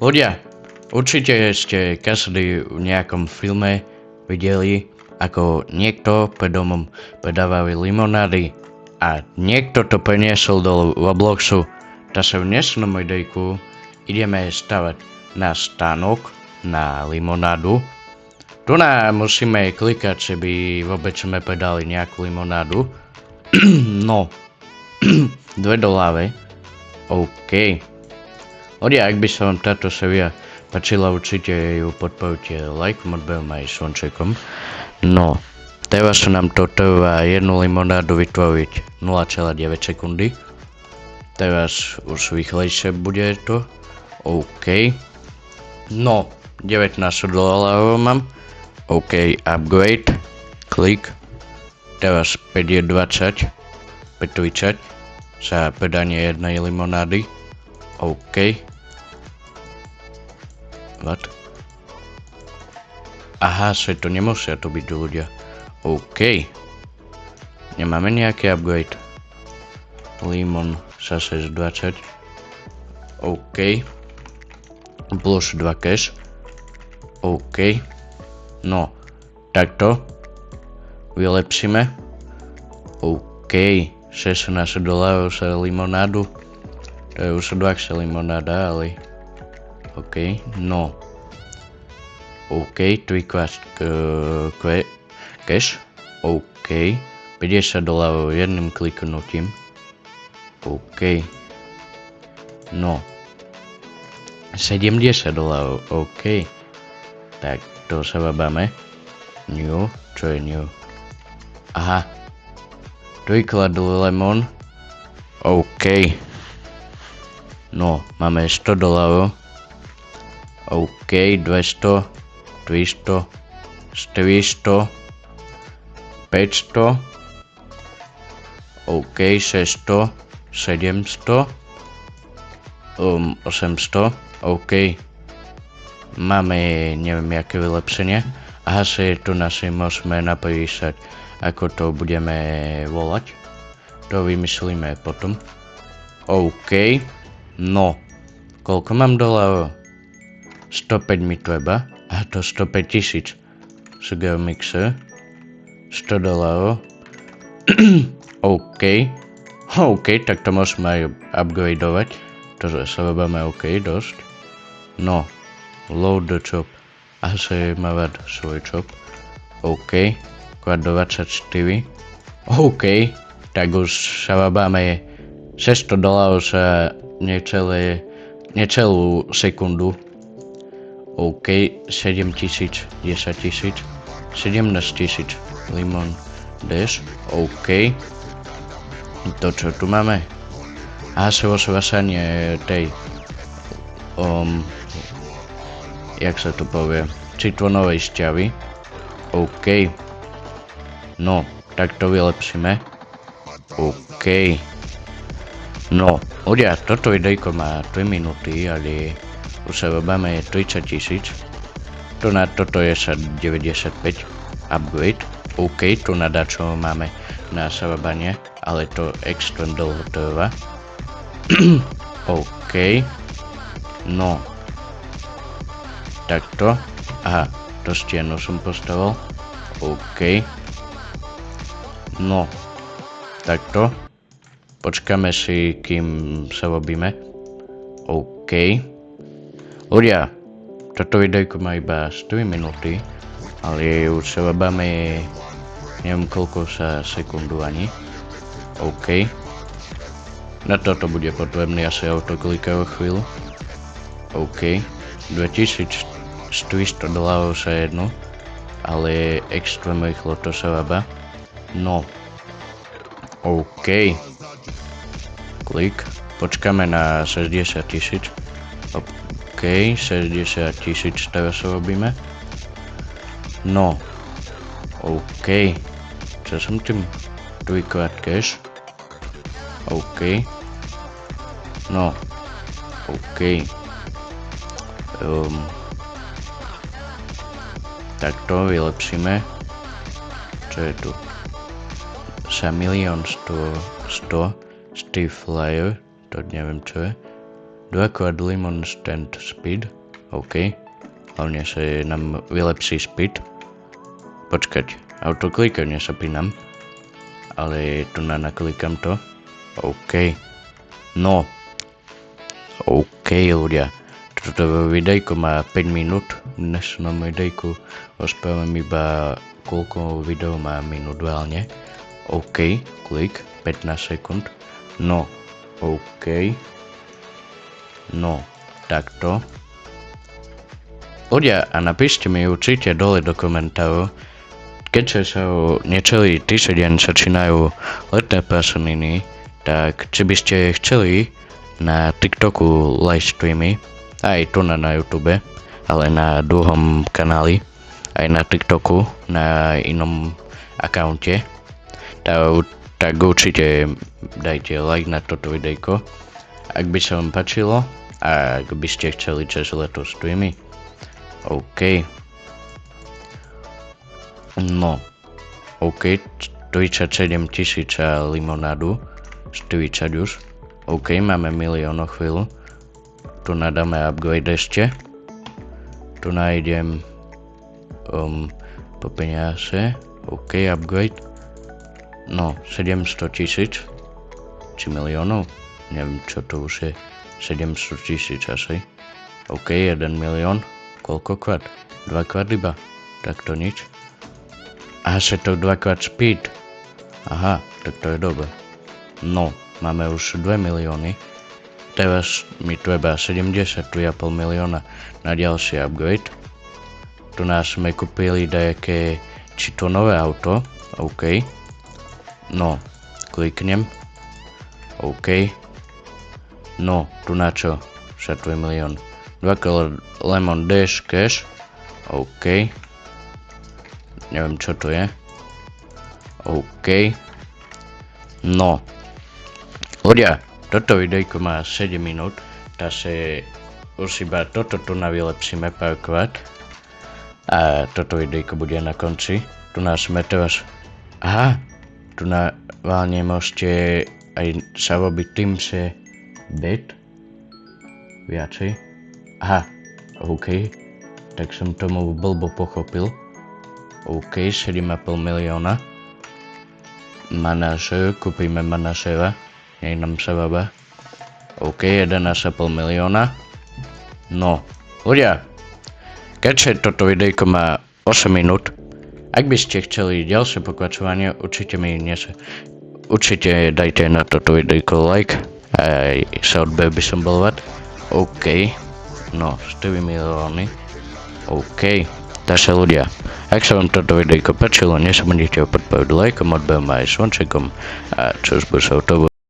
Ľudia, určite ste každý v nejakom filme videli, ako niekto pred domom predávali limonády a niekto to preniesol do Robloxu. Takže v dnešnom videjku ideme stavať na stánok na limonádu. Tu musíme klikať, že by vôbec sme predali nejakú limonádu. No, $2. OK. Ľudia, ak by sa vám táto séria páčila, určite ju podporujte lajkom, odberom aj slnčekom. No, teraz sa nám to trvá jednu limonádu vytvoriť 0,9 sekundy. Teraz už rýchlejšie bude to. OK. No, $19 mám. OK, upgrade. Klik. Teraz 5 je 20. 30 za predanie jednej limonády. OK. What? Aha, že to nemusia to byť ľudia. OK. Nemáme nejaký upgrade. Limon zase z 20. OK. Plus 2 cash. OK. No, takto. Vylepšíme. OK. $16 za limonádu. To je už dlhšia limonáda, ale... OK, no. OK, cash. OK. $50 jedným kliknutím. OK. No. $70. OK. Tak, to sa babáme. New. Čo je new? Aha. Príklad lemon. OK. No, máme $100. OK, 200, 300, 400, 500. OK, 600, 700, 800. OK. Máme, neviem, aké vylepšenie. Aha, že tu si môžeme napísať, ako to budeme volať. To vymyslíme potom. OK. No. Koľko mám $? 105 mi treba. A to 105 000. Sugar mixer. $100. OK. OK, tak to môžeme aj upgradeovať. To sa robíme OK dosť. No. Load the chop. A sa mávať svoj chop. OK. Kvát 24. OK. Tak už sa robíme $600 za necelú sekundu. OK. 7 000, 10 000, 17 000. Limon dash. OK. To čo tu máme? A svasanie tej jak sa to povie, citrónovej šťavy. OK. No, tak to vylepšíme. OK. No, ľudia, toto videjko má 3 minúty, ale už sa robíme 30 000. Tu na toto je sa 95. Upgrade. OK, tu na dačo máme na sarabanie, ale to extrém dlho trvá. OK. No. Takto. Aha, to stienu som postavil. OK. No. Takto. Počkáme si, kým sa robíme. OK. Ľudia, toto videjko má iba 4 minúty, ale už sa robíme neviem koľko sa sekundu ani. OK. Na toto bude potrebný asi autoklika o chvíľu. OK. $2400 za jednu, ale extrém rýchlo to sa robá. No. OK. Klik. Počkáme na 60 000. OK, 60 000 teraz robíme. No. OK. Čo som tým? Dvojkrát cash. OK. No. OK. Tak to vylepšíme. Čo je tu? Za 1 100 000 Steve Flyer, to neviem čo je. 2x lemon stand speed. OK. Hlavne sa nám vylepší speed. Počkať, autoklikanie sa pínam. Ale tu naklikam to. OK. No. OK, ľudia. Toto videjko má 5 minút. V dnešnom videjku rozprávam iba koľko video má minút reálne. OK, klik, 15 sekúnd. No, OK. No, takto. Ľudia, a napíšte mi určite dole do komentárov, keďže sa o necelý týždeň začínajú letné prázdniny, tak či by ste chceli na TikToku live streamy, aj tu na YouTube, ale na druhom kanáli, aj na TikToku, na inom akaunte, tak určite dajte like na toto videjko, ak by sa vám páčilo a ak by ste chceli cez leto streamy. OK. No. OK, 47 000 limonádu. 40 už. OK, máme milión o chvíľu. Tu nadáme upgrade ešte. Tu nájdem po peniaze. OK, upgrade. No, 700 000. Či miliónov? Neviem, čo to už je. 700 000 asi. OK, 1 milión. Koľkokrát? 2-krát iba? Tak to nič. Aha, sa to 2-krát speed. Aha, tak to je dobre. No, máme už 2 milióny. Teraz mi treba 73,5 milióna na ďalší upgrade. Tu nás sme kúpili dajaké, či to nové auto. OK. No, kliknem. OK. No, tu na čo? 62 milión. 2 Lemon Dash Cash. OK. Neviem, čo to je. OK. No. Ľudia, toto videjko má 7 minút. Takže už iba toto tu vylepšíme párkrát. A toto videjko bude na konci. Tu nás sme teraz... Aha. Tu na válne môžete aj sa robiť tým se bet. Viacej. Aha, OK, tak som tomu blbo pochopil. OK, 7,5 milióna. Manažer, kúpime manažera, nech nám sa robá. OK, 11,5 milióna. No, ľudia, keďže toto videjko má 8 minút, ak by ste chceli ďalšie pokračovanie, určite dajte na toto videjko like, aj sa odber by som bol rád. OK. No, 4 milióny. OK. Takže ľudia, ak sa vám toto videjko páčilo, nezabudnite ho podporiť lajkom, odberom aj zvončekom a čo už bude sa to